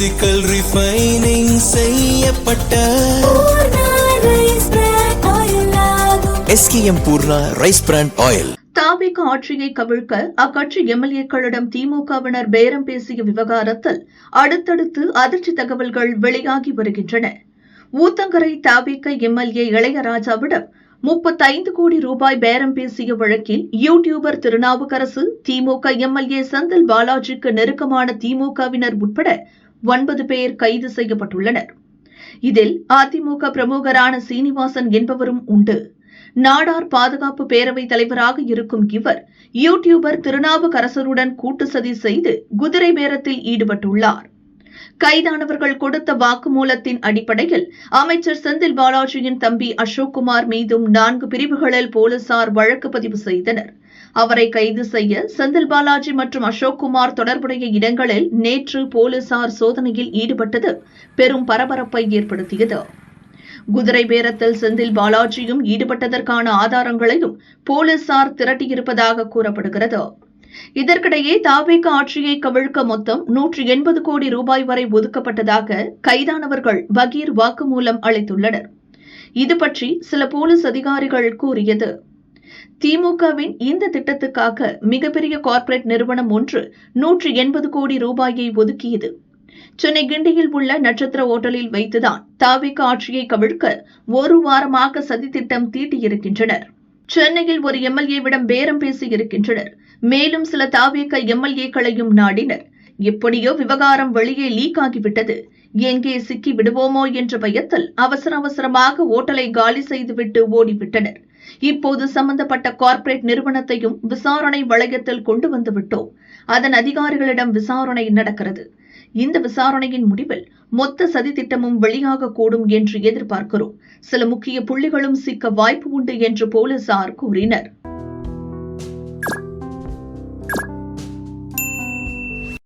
Physical refining செய்யப்பட்ட SKM Poorna rice bran oil. தாவேக ஆட்சியை கவிழ்க்க அக்கட்சி எம்எல்ஏக்களிடம் திமுகவினர் பேரம் பேசிய விவகாரத்தில் அடுத்தடுத்து அதிர்ச்சி தகவல்கள் வெளியாகி வருகின்றன. ஊத்தங்கரை தாவேக எம்எல்ஏ இளையராஜாவிடம் 35 கோடி ரூபாய் பேரம் பேசிய வழக்கில் யூடியூபர் திருநாவுக்கரசு, திமுக எம்எல்ஏ செந்தில் பாலாஜிக்கு நெருக்கமான திமுகவினர் உட்பட 9 பேர் கைது செய்யப்பட்டுள்ளனர். இதில் அதிமுக பிரமுகரான சீனிவாசன் என்பவரும் உண்டு. நாடார் பாதுகாப்பு பேரவைத் தலைவராக இருக்கும் இவர் யூடியூபர் திருநாவுக்கரசருடன் கூட்டு சதி செய்து குதிரை பேரத்தில் ஈடுபட்டுள்ளார். கைதானவர்கள் கொடுத்த வாக்குமூலத்தின் அடிப்படையில் அமைச்சர் செந்தில் பாலாஜியின் தம்பி அசோக்குமார் மீதும் 4 பிரிவுகளில் போலீசார் வழக்கு பதிவு செய்தனர். அவரை கைது செய்ய செந்தில் பாலாஜி மற்றும் அசோக்குமார் தொடர்புடைய இடங்களில் நேற்று போலீசார் சோதனையில் ஈடுபட்டது பெரும் பரபரப்பை ஏற்படுத்தியது. குதிரை பேரத்தில் செந்தில் பாலாஜியும் ஈடுபட்டதற்கான ஆதாரங்களையும் போலீசார் திரட்டியிருப்பதாக கூறப்படுகிறது. இதற்கிடையே தாவேக ஆட்சியை கவிழ்க்க மொத்தம் 180 கோடி ரூபாய் வரை ஒதுக்கப்பட்டதாக கைதானவர்கள் பகீர் வாக்குமூலம் அளித்துள்ளனர். இது பற்றி சில போலீஸ் அதிகாரிகள் கூறியது, திமுகவின் இந்த திட்டத்துக்காக மிகப்பெரிய கார்ப்பரேட் நிறுவனம் ஒன்று 180 கோடி ரூபாயை ஒதுக்கியது. சென்னை கிண்டியில் உள்ள நட்சத்திர ஓட்டலில் வைத்துதான் தாவேக ஆட்சியை கவிழ்க்க ஒரு வாரமாக சதித்திட்டம் தீட்டியிருக்கின்றனர். சென்னையில் ஒரு எம்எல்ஏவிடம் பேரம் பேசியிருக்கின்றனர். மேலும் சில தாவேக எம்எல்ஏக்களையும் நாடினர். எப்படியோ விவகாரம் வெளியே லீக் ஆகிவிட்டது. எங்கே சிக்கி விடுவோமோ என்ற பயத்தில் அவசரமாக ஓட்டலை காலி செய்துவிட்டு ஓடிவிட்டனர். இப்போது சம்பந்தப்பட்ட கார்ப்பரேட் நிறுவனத்தையும் விசாரணை வளையத்தில் கொண்டு வந்துவிட்டோம். அதன் அதிகாரிகளிடம் விசாரணை நடக்கிறது. இந்த விசாரணையின் முடிவில் மொத்த சதி திட்டமும் வெளியாகக்கூடும் என்று எதிர்பார்க்கிறோம். சில முக்கிய புள்ளிகளும் சிக்க வாய்ப்பு உண்டு என்று போலீசார் கூறினர்.